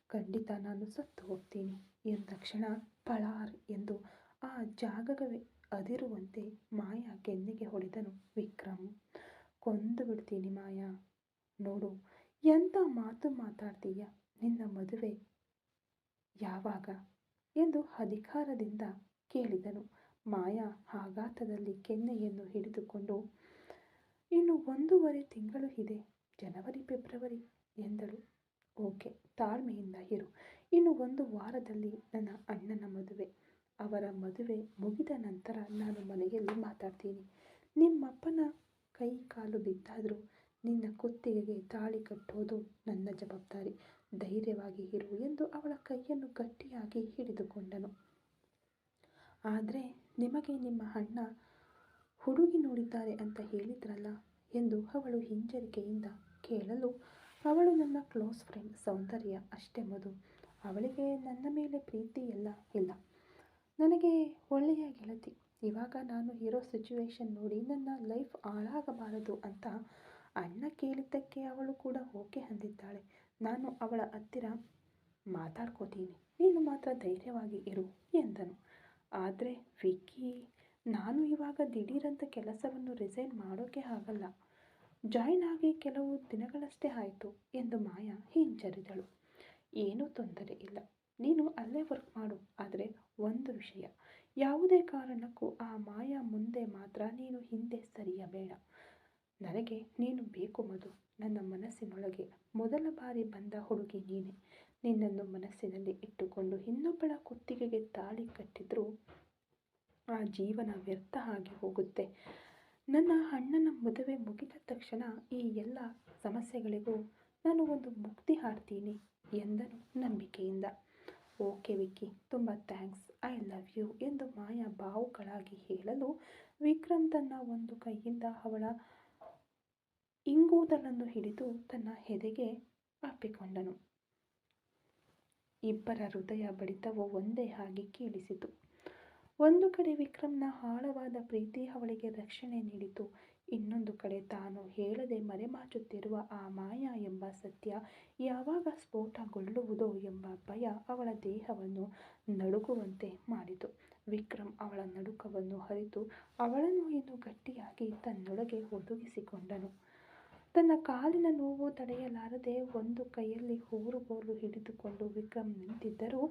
ಖಂಡಿತ ನಾನು ಸತ್ತು ಹೋಗ್ತೀನಿ ಎಂದಕ್ಷಣ ಪಳಾರ್ ಎಂದು ಆ ಜಾಗವೇ ಅದಿರುವಂತೆ ಮಾಯಾ ಕೆನ್ನೆಗೆ ಹೊಡೆದನು ವಿಕ್ರಮ್. ಕೊಂದು ಬಿಡ್ತೀನಿ ಮಾಯಾ. ನೋಡು ಎಂಥ ಮಾತು ಮಾತಾಡ್ತೀಯ. ನಿನ್ನ ಮದುವೆ ಯಾವಾಗ ಎಂದು ಅಧಿಕಾರದಿಂದ ಕೇಳಿದನು. ಮಾಯಾ ಆಘಾತದಲ್ಲಿ ಕೆನ್ನೆಯನ್ನು ಹಿಡಿದುಕೊಂಡು, ಇನ್ನು 1.5 ತಿಂಗಳು ಇದೆ, ಜನವರಿ ಫೆಬ್ರವರಿ ಎಂದಳು. ಓಕೆ, ತಾಳ್ಮೆಯಿಂದ ಇರು. ಇನ್ನು 1 ವಾರದಲ್ಲಿ ನನ್ನ ಅಣ್ಣನ ಮದುವೆ. ಅವರ ಮದುವೆ ಮುಗಿದ ನಂತರ ನಾನು ಮನೆಯಲ್ಲಿ ಮಾತಾಡ್ತೀನಿ. ನಿಮ್ಮಪ್ಪನ ಕೈ ಕಾಲು ಬಿದ್ದಾದರೂ ನಿನ್ನ ಕುತ್ತಿಗೆಗೆ ತಾಳಿ ಕಟ್ಟೋದು ನನ್ನ ಜವಾಬ್ದಾರಿ. ಧೈರ್ಯವಾಗಿ ಇರು ಎಂದು ಅವಳ ಕೈಯನ್ನು ಗಟ್ಟಿಯಾಗಿ ಹಿಡಿದುಕೊಂಡನು. ಆದರೆ ನಿಮಗೆ ನಿಮ್ಮ ಅಣ್ಣ ಹುಡುಗಿ ನೋಡಿದ್ದಾರೆ ಅಂತ ಹೇಳಿದ್ರಲ್ಲ ಎಂದು ಅವಳು ಹಿಂಜರಿಕೆಯಿಂದ ಕೇಳಲು, ಅವಳು ನನ್ನ ಕ್ಲೋಸ್ ಫ್ರೆಂಡ್ ಸೌಂದರ್ಯ ಅಷ್ಟೇ ಮಧು. ಅವಳಿಗೆ ನನ್ನ ಮೇಲೆ ಪ್ರೀತಿ ಎಲ್ಲ ಇಲ್ಲ. ನನಗೆ ಒಳ್ಳೆಯ ಗೆಳತಿ. ಇವಾಗ ನಾನು ಇರೋ ಸಿಚುವೇಶನ್ ನೋಡಿ ನನ್ನ ಲೈಫ್ ಹಾಳಾಗಬಾರದು ಅಂತ ಅಣ್ಣ ಕೇಳಿದ್ದಕ್ಕೆ ಅವಳು ಕೂಡ ಓಕೆ ಅಂದಿದ್ದಾಳೆ. ನಾನು ಅವಳ ಹತ್ತಿರ ಮಾತಾಡ್ಕೋತೀನಿ. ನೀನು ಮಾತ್ರ ಧೈರ್ಯವಾಗಿ ಇರು ಎಂದನು. ಆದರೆ ವಿಕ್ಕಿ, ನಾನು ಇವಾಗ ದಿಢೀರಂತ ಕೆಲಸವನ್ನು ರಿಸೈನ್ ಮಾಡೋಕ್ಕೆ ಆಗಲ್ಲ. ಜಾಯಿನ್ ಆಗಿ ಕೆಲವು ದಿನಗಳಷ್ಟೇ ಆಯಿತು ಎಂದು ಮಾಯಾ ಹಿಂಜರಿದಳು. ಏನೂ ತೊಂದರೆ ಇಲ್ಲ, ನೀನು ಅಲ್ಲೇ ವರ್ಕ್ ಮಾಡು. ಆದರೆ ಒಂದು ವಿಷಯ, ಯಾವುದೇ ಕಾರಣಕ್ಕೂ ಆ ಮಾಯಾ ಮುಂದೆ ಮಾತ್ರ ನೀನು ಹಿಂದೆ ಸರಿಯಬೇಡ. ನನಗೆ ನೀನು ಬೇಕು ಮಧು. ನನ್ನ ಮನಸ್ಸಿನೊಳಗೆ ಇಟ್ಟುಕೊಂಡು ಇನ್ನೊಬ್ಬಳ ಕುತ್ತಿಗೆಗೆ ತಾಳಿ ಕಟ್ಟಿದ್ರೂ ಆ ಜೀವನ ವ್ಯರ್ಥ ಆಗಿ ಹೋಗುತ್ತೆ. ನನ್ನ ಅಣ್ಣನ ಮದುವೆ ಮುಗಿದ ತಕ್ಷಣ ಈ ಎಲ್ಲ ಸಮಸ್ಯೆಗಳಿಗೂ ನಾನು ಒಂದು ಮುಕ್ತಿ ಹಾಡ್ತೀನಿ ಎಂದನು ನಂಬಿಕೆಯಿಂದ. ಓಕೆ ವಿಕ್ಕಿ, ತುಂಬ ಥ್ಯಾಂಕ್ಸ್, ಐ ಲವ್ ಯು ಎಂದು ಮಾಯಾ ಭಾವುಕಳಾಗಿ ಹೇಳಲು ವಿಕ್ರಮ್ ತನ್ನ ಒಂದು ಕೈಯಿಂದ ಅವಳ ಇಂಗೂದಲನ್ನು ಹಿಡಿದು ತನ್ನ ಎದೆಗೆ ಅಪ್ಪಿಕೊಂಡನು. ಇಬ್ಬರ ಹೃದಯ ಬಡಿತವೂ ಒಂದೇ ಆಗಿ ಕೇಳಿಸಿತು. ಒಂದು ಕಡೆ ವಿಕ್ರಮ್ನ ಆಳವಾದ ಪ್ರೀತಿ ಅವಳಿಗೆ ರಕ್ಷಣೆ ನೀಡಿತು. ಇನ್ನೊಂದು ಕಡೆ ತಾನು ಹೇಳದೆ ಮರೆಮಾಚುತ್ತಿರುವ ಆ ಮಾಯಾ ಎಂಬ ಸತ್ಯ ಯಾವಾಗ ಸ್ಫೋಟಗೊಳ್ಳುವುದೋ ಎಂಬ ಭಯ ಅವಳ ದೇಹವನ್ನು ನಡುಗುವಂತೆ ಮಾಡಿತು. ವಿಕ್ರಮ್ ಅವಳ ನಡುಕವನ್ನು ಅರಿತು ಅವಳನ್ನು ಇನ್ನೂ ಗಟ್ಟಿಯಾಗಿ ತನ್ನೊಳಗೆ ಒದಗಿಸಿಕೊಂಡನು. ತನ್ನ ಕಾಲಿನ ನೋವು ತಡೆಯಲಾರದೆ ಒಂದು ಕೈಯಲ್ಲಿ ಊರುಗೋಲು ಹಿಡಿದುಕೊಂಡು ವಿಕ್ರಮ್ ನಿಂತಿದ್ದರೂ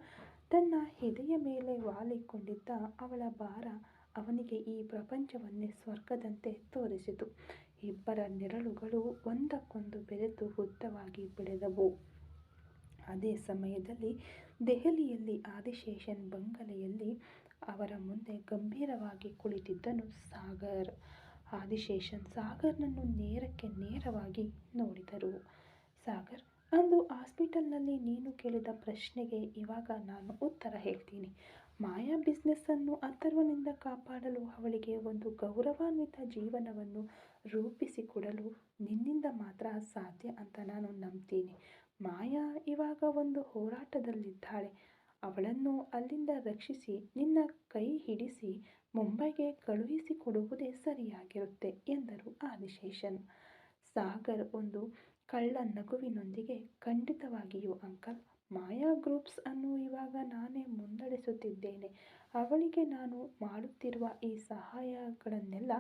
ತನ್ನ ಎದೆಯ ಮೇಲೆ ವಾಲಿಕೊಂಡಿದ್ದ ಅವಳ ಭಾರ ಅವನಿಗೆ ಈ ಪ್ರಪಂಚವನ್ನೇ ಸ್ವರ್ಗದಂತೆ ತೋರಿಸಿತು. ಇಬ್ಬರ ನೆರಳುಗಳು ಒಂದಕ್ಕೊಂದು ಬೆರೆತು ಉದ್ದವಾಗಿ ಬೆಳೆದವು. ಅದೇ ಸಮಯದಲ್ಲಿ ದೆಹಲಿಯಲ್ಲಿ ಆದಿಶೇಷನ್ ಬಂಗಲೆಯಲ್ಲಿ ಅವರ ಮುಂದೆ ಗಂಭೀರವಾಗಿ ಕುಳಿತಿದ್ದನು ಸಾಗರ್. ಆದಿಶೇಷನ್ ಸಾಗರ್ನನ್ನು ನೇರವಾಗಿ ನೋಡಿದರು. ಸಾಗರ್, ಅಂದು ಹಾಸ್ಪಿಟಲ್ನಲ್ಲಿ ನೀನು ಕೇಳಿದ ಪ್ರಶ್ನೆಗೆ ಇವಾಗ ನಾನು ಉತ್ತರ ಹೇಳ್ತೀನಿ. ಮಾಯಾ ಬಿಸ್ನೆಸ್ಸನ್ನು ಅಥರ್ವನಿಂದ ಕಾಪಾಡಲು ಅವಳಿಗೆ ಒಂದು ಗೌರವಾನ್ವಿತ ಜೀವನವನ್ನು ರೂಪಿಸಿಕೊಡಲು ನಿನ್ನಿಂದ ಮಾತ್ರ ಸಾಧ್ಯ ಅಂತ ನಾನು ನಂಬ್ತೀನಿ. ಮಾಯಾ ಇವಾಗ ಒಂದು ಹೋರಾಟದಲ್ಲಿದ್ದಾಳೆ. ಅವಳನ್ನು ಅಲ್ಲಿಂದ ರಕ್ಷಿಸಿ ನಿನ್ನ ಕೈ ಹಿಡಿಸಿ ಮುಂಬೈಗೆ ಕಳುಹಿಸಿಕೊಡುವುದೇ ಸರಿಯಾಗಿರುತ್ತೆ ಎಂದರು ಆದಿಶೇಷನ್. ಸಾಗರ್ ಒಂದು ಕಳ್ಳ ನಗುವಿನೊಂದಿಗೆ, ಖಂಡಿತವಾಗಿಯೂ ಅಂಕಲ್. ಮಾಯಾ ಗ್ರೂಪ್ಸ್ ಅನ್ನು ಇವಾಗ ನಾನೇ ಮುನ್ನಡೆಸುತ್ತಿದ್ದೇನೆ. ಅವಳಿಗೆ ನಾನು ಮಾಡುತ್ತಿರುವ ಈ ಸಹಾಯಗಳನ್ನೆಲ್ಲ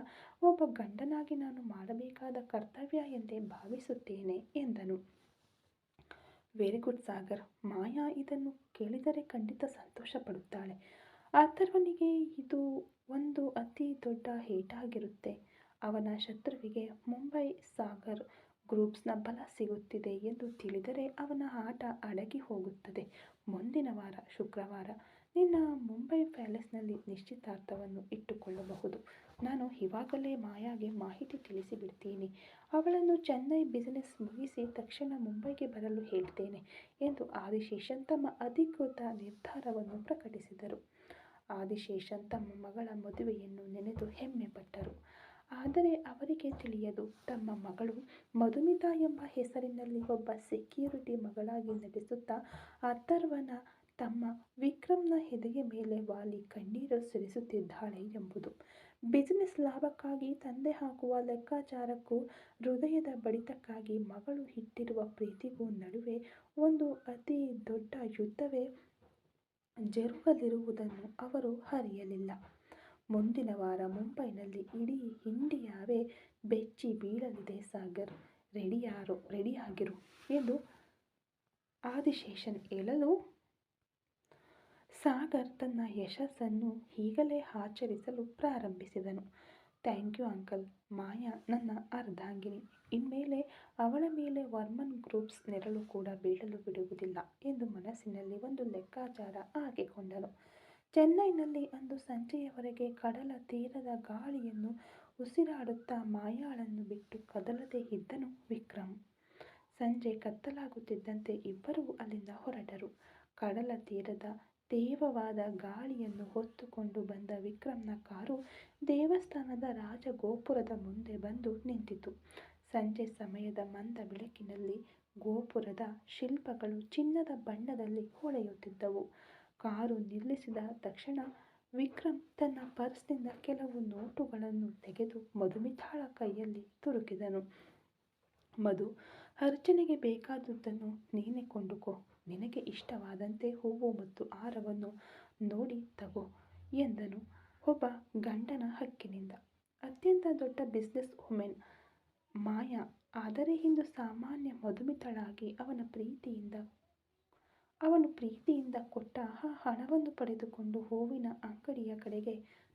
ಒಬ್ಬ ಗಂಡನಾಗಿ ನಾನು ಮಾಡಬೇಕಾದ ಕರ್ತವ್ಯ ಎಂದೇ ಭಾವಿಸುತ್ತೇನೆ ಎಂದನು. Very good Sagar. ಮಾಯಾ ಇದನ್ನು ಕೇಳಿದರೆ ಖಂಡಿತ ಸಂತೋಷ ಪಡುತ್ತಾಳೆ. ಅಥರ್ವನಿಗೆ ಇದು ಒಂದು ಅತಿ ದೊಡ್ಡ ಏಟಾಗಿರುತ್ತೆ. ಅವನ ಶತ್ರುವಿಗೆ ಮುಂಬೈ ಸಾಗರ್ ಗ್ರೂಪ್ಸ್ನ ಬಲ ಸಿಗುತ್ತಿದೆ ಎಂದು ತಿಳಿದರೆ ಅವನ ಆಟ ಅಡಗಿ ಹೋಗುತ್ತದೆ. ಮುಂದಿನ ವಾರ ಶುಕ್ರವಾರ ನಿನ್ನ ಮುಂಬೈ ಪ್ಯಾಲೇಸ್ನಲ್ಲಿ ನಿಶ್ಚಿತಾರ್ಥವನ್ನು ಇಟ್ಟುಕೊಳ್ಳಬಹುದು. ನಾನು ಇವಾಗಲೇ ಮಾಯಾಗೆ ಮಾಹಿತಿ ತಿಳಿಸಿಬಿಡ್ತೀನಿ. ಅವಳನ್ನು ಚೆನ್ನೈ ಬಿಸಿನೆಸ್ ಮುಗಿಸಿ ತಕ್ಷಣ ಮುಂಬೈಗೆ ಬರಲು ಹೇಳ್ತೇನೆ ಎಂದು ಆದಿಶೇಷನ್ ತಮ್ಮ ಅಧಿಕೃತ ನಿರ್ಧಾರವನ್ನು ಪ್ರಕಟಿಸಿದರು. ಆದಿಶೇಷನ್ ತಮ್ಮ ಮಗಳ ಮದುವೆಯನ್ನು ನೆನೆದು ಹೆಮ್ಮೆ ಪಟ್ಟರು. ಆದರೆ ಅವರಿಗೆ ತಿಳಿಯದು, ತಮ್ಮ ಮಗಳು ಮಧುಮಿತಾ ಎಂಬ ಹೆಸರಿನಲ್ಲಿ ಒಬ್ಬ ಸೆಕ್ಯೂರಿಟಿ ಮಗಳಾಗಿ ನಟಿಸುತ್ತಾ ಅಥರ್ವನ ತಮ್ಮ ವಿಕ್ರಮ್ನ ಎದೆಯ ಮೇಲೆ ವಾಲಿ ಕಣ್ಣೀರು ಸುರಿಸುತ್ತಿದ್ದಾಳೆ ಎಂಬುದು. ಬಿಸಿನೆಸ್ ಲಾಭಕ್ಕಾಗಿ ತಂದೆ ಹಾಕುವ ಲೆಕ್ಕಾಚಾರಕ್ಕೂ ಹೃದಯದ ಬಡಿತಕ್ಕಾಗಿ ಮಗಳು ಇಟ್ಟಿರುವ ಪ್ರೀತಿಗೂ ನಡುವೆ ಒಂದು ಅತಿ ದೊಡ್ಡ ಯುದ್ಧವೇ ಜರುಗಲಿರುವುದನ್ನು ಅವರು ಅರಿಯಲಿಲ್ಲ. ಮುಂದಿನ ವಾರ ಮುಂಬೈನಲ್ಲಿ ಇಡೀ ಇಂಡಿಯಾವೇ ಬೆಚ್ಚಿ ಬೀಳಲಿದೆ ಸಾಗರ್. ರೆಡಿಯಾಗಿರು ಎಂದು ಆದಿಶೇಷನ್ ಹೇಳಲು ಸಾಗರ್ ತನ್ನ ಯಶಸ್ಸನ್ನು ಈಗಲೇ ಆಚರಿಸಲು ಪ್ರಾರಂಭಿಸಿದನು. Thank you uncle. ಮಾಯಾ ನನ್ನ ಅರ್ಧಾಂಗಿನಿ. ಇನ್ಮೇಲೆ ಅವಳ ಮೇಲೆ ವರ್ಮನ್ ಗ್ರೂಪ್ಸ್ ನೆರಳು ಕೂಡ ಬೀಳಲು ಬಿಡುವುದಿಲ್ಲ ಎಂದು ಮನಸ್ಸಿನಲ್ಲಿ ಒಂದು ಲೆಕ್ಕಾಚಾರ ಹಾಕಿಕೊಂಡನು. ಚೆನ್ನೈನಲ್ಲಿ ಅಂದು ಸಂಜೆಯವರೆಗೆ ಕಡಲ ತೀರದ ಗಾಳಿಯನ್ನು ಉಸಿರಾಡುತ್ತಾ ಮಾಯಾಳನ್ನು ಬಿಟ್ಟು ಕದಲದೇ ಇದ್ದನು ವಿಕ್ರಮ್. ಸಂಜೆ ಕತ್ತಲಾಗುತ್ತಿದ್ದಂತೆ ಇಬ್ಬರೂ ಅಲ್ಲಿಂದ ಹೊರಟರು. ಕಡಲ ತೀರದ ತೇವವಾದ ಗಾಳಿಯನ್ನು ಹೊತ್ತುಕೊಂಡು ಬಂದ ವಿಕ್ರಮ್ನ ಕಾರು ದೇವಸ್ಥಾನದ ರಾಜಗೋಪುರದ ಮುಂದೆ ಬಂದು ನಿಂತಿತು. ಸಂಜೆ ಸಮಯದ ಮಂದ ಬೆಳಕಿನಲ್ಲಿ ಗೋಪುರದ ಶಿಲ್ಪಗಳು ಚಿನ್ನದ ಬಣ್ಣದಲ್ಲಿ ಹೊಳೆಯುತ್ತಿದ್ದವು. ಕಾರು ನಿಲ್ಲಿಸಿದ ತಕ್ಷಣ ವಿಕ್ರಮ್ ತನ್ನ ಪರ್ಸ್ನಿಂದ ಕೆಲವು ನೋಟುಗಳನ್ನು ತೆಗೆದು ಮಧುಮಿತಾಳ ಕೈಯಲ್ಲಿ ತುರುಕಿದನು. ಮಧು, ಅರ್ಚನೆಗೆ ಬೇಕಾದುದನ್ನು ನೀನೇ ಕೊಂಡುಕೋ. ನಿನಗೆ ಇಷ್ಟವಾದಂತೆ ಹೂವು ಮತ್ತು ಹಾರವನ್ನು ನೋಡಿ ತಗೋ ಎಂದನು ಒಬ್ಬ ಗಂಡನ ಹಕ್ಕಿನಿಂದ. ಅತ್ಯಂತ ದೊಡ್ಡ ಬಿಸಿನೆಸ್ ವುಮೆನ್ ಮಾಯಾ, ಆದರೆ ಇಂದು ಸಾಮಾನ್ಯ ಮಧುಮಿತಾಳಾಗಿ ಅವನು ಪ್ರೀತಿಯಿಂದ ಕೊಟ್ಟ ಆ ಹಣವನ್ನು ಪಡೆದುಕೊಂಡು ಹೂವಿನ ಅಂಗಡಿಯ ಕಡೆಗೆ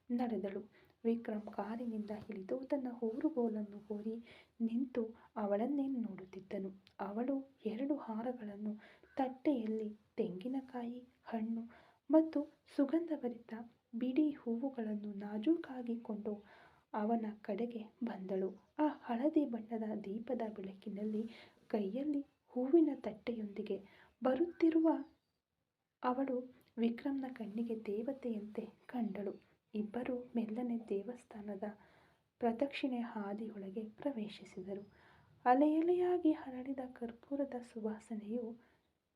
ನಡೆದಳು. ವಿಕ್ರಮ್ ಕಾರಿನಿಂದ ಇಳಿದು ತನ್ನ ಊರುಗೋಲನ್ನು ಊರಿ ನಿಂತು ಅವಳನ್ನೇ ನೋಡುತ್ತಿದ್ದನು. ಅವಳು 2 ಹಾರಗಳನ್ನು ತಟ್ಟೆಯಲ್ಲಿ ತೆಂಗಿನಕಾಯಿ, ಹಣ್ಣು ಮತ್ತು ಸುಗಂಧಭರಿತ ಬಿಡಿ ಹೂವುಗಳನ್ನು ನಾಜೂಕಾಗಿ ಕೊಂಡು ಅವನ ಕಡೆಗೆ ಬಂದಳು. ಆ ಹಳದಿ ಬಣ್ಣದ ದೀಪದ ಬೆಳಕಿನಲ್ಲಿ ಕೈಯಲ್ಲಿ ಹೂವಿನ ತಟ್ಟೆಯೊಂದಿಗೆ ಬರುತ್ತಿರುವ ಅವಳು ವಿಕ್ರಮ್ನ ಕಣ್ಣಿಗೆ ದೇವತೆಯಂತೆ ಕಂಡಳು. ಇಬ್ಬರೂ ಮೆಲ್ಲನೆ ದೇವಸ್ಥಾನದ ಪ್ರದಕ್ಷಿಣೆ ಹಾದಿಯೊಳಗೆ ಪ್ರವೇಶಿಸಿದರು. ಅಲೆಯಲೆಯಾಗಿ ಹರಡಿದ ಕರ್ಪೂರದ ಸುವಾಸನೆಯು,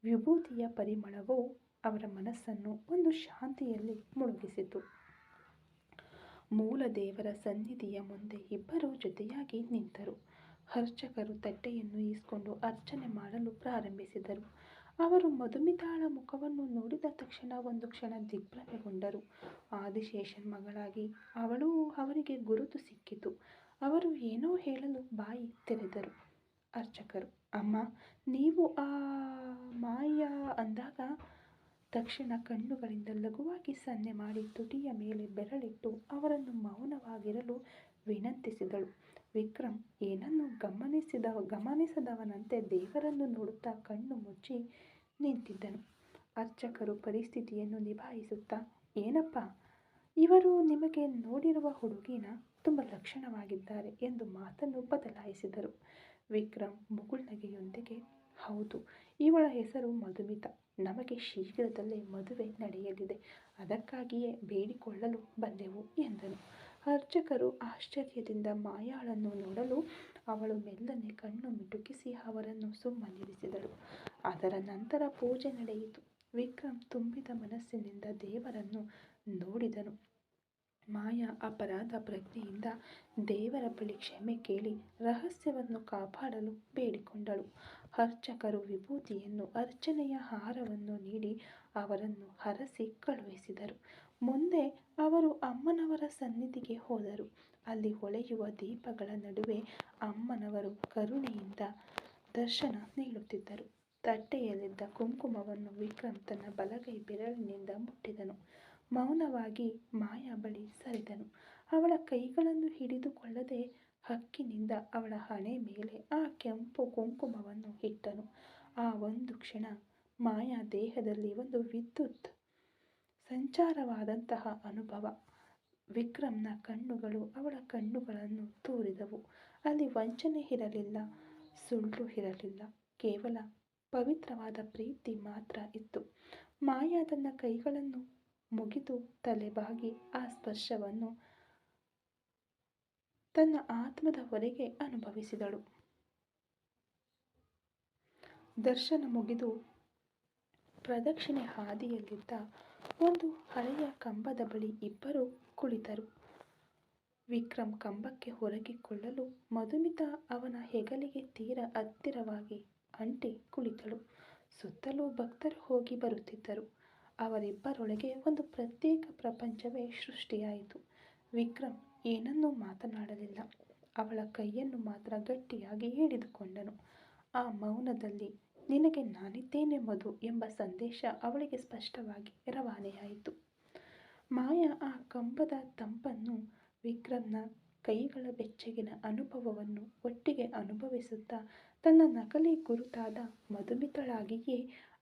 ವಿಭೂತಿಯ ಪರಿಮಳವು ಅವರ ಮನಸ್ಸನ್ನು ಒಂದು ಶಾಂತಿಯಲ್ಲಿ ಮುಳುಗಿಸಿತು. ಮೂಲ ದೇವರ ಸನ್ನಿಧಿಯ ಮುಂದೆ ಇಬ್ಬರೂ ಜೊತೆಯಾಗಿ ನಿಂತರು. ಅರ್ಚಕರು ತಟ್ಟೆಯನ್ನು ಈಸ್ಕೊಂಡು ಅರ್ಚನೆ ಮಾಡಲು ಪ್ರಾರಂಭಿಸಿದರು. ಅವರು ಮಧುಮಿತಾಳ ಮುಖವನ್ನು ನೋಡಿದ ತಕ್ಷಣ ಒಂದು ಕ್ಷಣ ದಿಗ್ಭ್ರಮೆಗೊಂಡರು. ಆದಿಶೇಷನ್ ಮಗಳಾಗಿ ಅವಳು ಅವರಿಗೆ ಗುರುತು ಸಿಕ್ಕಿತು. ಅವರು ಏನೋ ಹೇಳಲು ಬಾಯಿ ತೆರೆದರು. ಅರ್ಚಕರು, ಅಮ್ಮ, ನೀವು ಆ ಮಾಯಾ ಅಂದಾಗ ತಕ್ಷಣ ಕಣ್ಣುಗಳಿಂದ ಲಘುವಾಗಿ ಸನ್ನೆ ಮಾಡಿ ತುಟಿಯ ಮೇಲೆ ಬೆರಳಿಟ್ಟು ಅವರನ್ನು ಮೌನವಾಗಿರಲು ವಿನಂತಿಸಿದಳು. ವಿಕ್ರಮ್ ಏನನ್ನೂ ಗಮನಿಸದವನಂತೆ ದೇವರನ್ನು ನೋಡುತ್ತಾ ಕಣ್ಣು ಮುಚ್ಚಿ ನಿಂತಿದ್ದನು. ಅರ್ಚಕರು ಪರಿಸ್ಥಿತಿಯನ್ನು ನಿಭಾಯಿಸುತ್ತಾ, ಏನಪ್ಪ, ಇವರು ನಿಮಗೆ ನೋಡಿರುವ ಹುಡುಗಿನ ತುಂಬ ಲಕ್ಷಣವಾಗಿದ್ದಾರೆ ಎಂದು ಮಾತನ್ನು ಬದಲಾಯಿಸಿದರು. ವಿಕ್ರಮ್ ಮುಗುಳ್ನಗೆಯೊಂದಿಗೆ, ಹೌದು, ಇವಳ ಹೆಸರು ಮಧುಮಿತಾ. ನಮಗೆ ಶೀಘ್ರದಲ್ಲೇ ಮದುವೆ ನಡೆಯಲಿದೆ. ಅದಕ್ಕಾಗಿಯೇ ಬೇಡಿಕೊಳ್ಳಲು ಬಂದೆವು ಎಂದನು. ಅರ್ಚಕರು ಆಶ್ಚರ್ಯದಿಂದ ಮಾಯಾಳನ್ನು ನೋಡಲು ಅವಳು ಮೆಲ್ಲನೆ ಕಣ್ಣು ಮಿಟುಕಿಸಿ ಅವರನ್ನು ಸುಮ್ಮನಿರಿಸಿದಳು. ಅದರ ನಂತರ ಪೂಜೆ ನಡೆಯಿತು. ವಿಕ್ರಮ್ ತುಂಬಿದ ಮನಸ್ಸಿನಿಂದ ದೇವರನ್ನು ನೋಡಿದನು. ಮಾಯಾ ಅಪರಾಧ ಪ್ರಜ್ಞೆಯಿಂದ ದೇವರ ಬಳಿ ಕ್ಷಮೆ ಕೇಳಿ ರಹಸ್ಯವನ್ನು ಕಾಪಾಡಲು ಬೇಡಿಕೊಂಡಳು. ಅರ್ಚಕರು ವಿಭೂತಿಯನ್ನು, ಅರ್ಚನೆಯ ಹಾರವನ್ನು ನೀಡಿ ಅವರನ್ನು ಹರಸಿ ಕಳುಹಿಸಿದರು. ಮುಂದೆ ಅವರು ಅಮ್ಮನವರ ಸನ್ನಿಧಿಗೆ ಹೋದರು. ಅಲ್ಲಿ ಹೊಳೆಯುವ ದೀಪಗಳ ನಡುವೆ ಅಮ್ಮನವರು ಕರುಣೆಯಿಂದ ದರ್ಶನ ನೀಡುತ್ತಿದ್ದರು. ತಟ್ಟೆಯಲ್ಲಿದ್ದ ಕುಂಕುಮವನ್ನು ವಿಕ್ರಮ್ ತನ್ನ ಬಲಗೈ ಬೆರಳಿನಿಂದ ಮುಟ್ಟಿದನು. ಮೌನವಾಗಿ ಮಾಯಾ ಬಳಿ ಸರಿದನು. ಅವಳ ಕೈಗಳನ್ನು ಹಿಡಿದುಕೊಳ್ಳದೆ ಹಕ್ಕಿನಿಂದ ಅವಳ ಹಣೆ ಮೇಲೆ ಆ ಕೆಂಪು ಕುಂಕುಮವನ್ನು ಇಟ್ಟನು. ಆ ಒಂದು ಕ್ಷಣ ಮಾಯಾ ದೇಹದಲ್ಲಿ ಒಂದು ವಿದ್ಯುತ್ ಸಂಚಾರವಾದಂತಹ ಅನುಭವ. ವಿಕ್ರಮ್ನ ಕಣ್ಣುಗಳು ಅವಳ ಕಣ್ಣುಗಳನ್ನು ತೂರಿದವು. ಅಲ್ಲಿ ವಂಚನೆ ಇರಲಿಲ್ಲ, ಸುಳ್ಳು ಇರಲಿಲ್ಲ, ಕೇವಲ ಪವಿತ್ರವಾದ ಪ್ರೀತಿ ಮಾತ್ರ ಇತ್ತು. ಮಾಯಾ ತನ್ನ ಕೈಗಳನ್ನು ಮುಗಿದು ತಲೆಬಾಗಿ ಆ ಸ್ಪರ್ಶವನ್ನು ತನ್ನ ಆತ್ಮದ ಹೊರಗೆ ಅನುಭವಿಸಿದಳು. ದರ್ಶನ ಮುಗಿದು ಪ್ರದಕ್ಷಿಣೆ ಹಾದಿಯಲ್ಲಿದ್ದ ಒಂದು ಹಳೆಯ ಕಂಬದ ಬಳಿ ಇಬ್ಬರು ಕುಳಿತರು. ವಿಕ್ರಮ್ ಕಂಬಕ್ಕೆ ಹೊರಗಿಕೊಳ್ಳಲು ಮಧುಮಿತಾ ಅವನ ಹೆಗಲಿಗೆ ತೀರ ಹತ್ತಿರವಾಗಿ ಅಂಟಿ ಕುಳಿತಳು. ಸುತ್ತಲೂ ಭಕ್ತರು ಹೋಗಿ ಬರುತ್ತಿದ್ದರು. ಅವರಿಬ್ಬರೊಳಗೆ ಒಂದು ಪ್ರತ್ಯೇಕ ಪ್ರಪಂಚವೇ ಸೃಷ್ಟಿಯಾಯಿತು. ವಿಕ್ರಮ್ ಏನನ್ನೂ ಮಾತನಾಡಲಿಲ್ಲ. ಅವಳ ಕೈಯನ್ನು ಮಾತ್ರ ಗಟ್ಟಿಯಾಗಿ ಹಿಡಿದುಕೊಂಡನು. ಆ ಮೌನದಲ್ಲಿ ನಿನಗೆ ನಾನಿದ್ದೇನೆ ಮಧು ಎಂಬ ಸಂದೇಶ ಅವಳಿಗೆ ಸ್ಪಷ್ಟವಾಗಿ ರವಾನೆಯಾಯಿತು. ಮಾಯಾ ಆ ಕಂಬದ ತಂಪನ್ನು, ವಿಕ್ರಮ್ನ ಕೈಗಳ ಬೆಚ್ಚಗಿನ ಅನುಭವವನ್ನು ಒಟ್ಟಿಗೆ ಅನುಭವಿಸುತ್ತಾ ತನ್ನ ನಕಲಿ ಗುರುತಾದ ಮಧುಮಿತಳಾಗಿಯೇ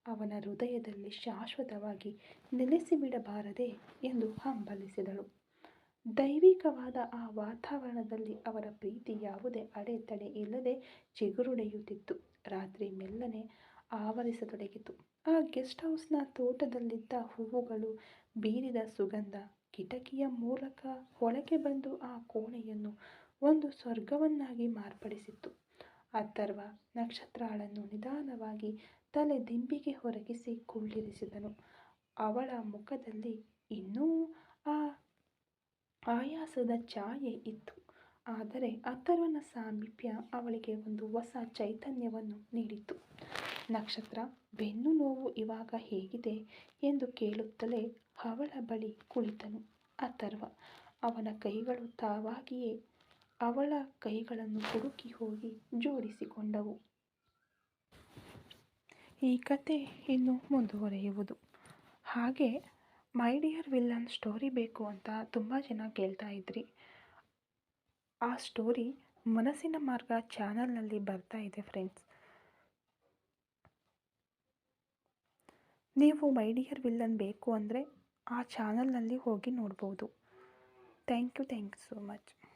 ಅವನ ಹೃದಯದಲ್ಲಿ ಶಾಶ್ವತವಾಗಿ ನೆಲೆಸಿಬಿಡಬಾರದೆ ಎಂದು ಹಂಬಲಿಸಿದಳು. ದೈವಿಕವಾದ ಆ ವಾತಾವರಣದಲ್ಲಿ ಅವರ ಪ್ರೀತಿ ಯಾವುದೇ ಅಡೆತಡೆ ಇಲ್ಲದೆ ಚಿಗುರೊಡೆಯುತ್ತಿತ್ತು. ರಾತ್ರಿ ಮೆಲ್ಲನೆ ಆವರಿಸತೊಡಗಿತು. ಆ ಗೆಸ್ಟ್ ಹೌಸ್ನ ತೋಟದಲ್ಲಿದ್ದ ಹೂವುಗಳು ಬೀರಿದ ಸುಗಂಧ ಕಿಟಕಿಯ ಮೂಲಕ ಒಳಗೆ ಬಂದು ಆ ಕೋಣೆಯನ್ನು ಒಂದು ಸ್ವರ್ಗವನ್ನಾಗಿ ಮಾರ್ಪಡಿಸಿತ್ತು. ಅಥರ್ವ ನಕ್ಷತ್ರಾಳನ್ನು ನಿಧಾನವಾಗಿ ತಲೆ ದಿಂಬಿಗೆ ಒರಗಿಸಿ ಕುಳ್ಳಿರಿಸಿದನು. ಅವಳ ಮುಖದಲ್ಲಿ ಇನ್ನೂ ಆ ಆಯಾಸದ ಛಾಯೆ ಇತ್ತು. ಆದರೆ ಅಥರ್ವನ ಸಾಮೀಪ್ಯ ಅವಳಿಗೆ ಒಂದು ಹೊಸ ಚೈತನ್ಯವನ್ನು ನೀಡಿತು. ನಕ್ಷತ್ರ ಬೆನ್ನು ನೋವು ಇವಾಗ ಹೇಗಿದೆ ಎಂದು ಕೇಳುತ್ತಲೇ ಅವಳ ಬಳಿ ಕುಳಿತನು ಅಥರ್ವ. ಅವನ ಕೈಗಳು ತಾವಾಗಿಯೇ ಅವಳ ಕೈಗಳನ್ನು ಹುಡುಕಿ ಹೋಗಿ ಜೋಡಿಸಿಕೊಂಡವು. ಈ ಕತೆ ಇನ್ನು ಮುಂದುವರಿಯುವುದು. ಹಾಗೆ ಮೈ ಡಿಯರ್ ವಿಲ್ಲನ್ ಸ್ಟೋರಿ ಬೇಕು ಅಂತ ತುಂಬ ಜನ ಕೇಳ್ತಾ ಇದ್ರಿ. ಆ ಸ್ಟೋರಿ ಮನಸ್ಸಿನ ಮಾರ್ಗ ಚಾನಲ್ನಲ್ಲಿ ಬರ್ತಾ ಇದೆ ಫ್ರೆಂಡ್ಸ್. ನೀವು ಮೈ ಡಿಯರ್ ವಿಲ್ಲನ್ ಬೇಕು ಅಂದರೆ ಆ ಚಾನಲ್ನಲ್ಲಿ ಹೋಗಿ ನೋಡ್ಬೋದು. Thank you so much.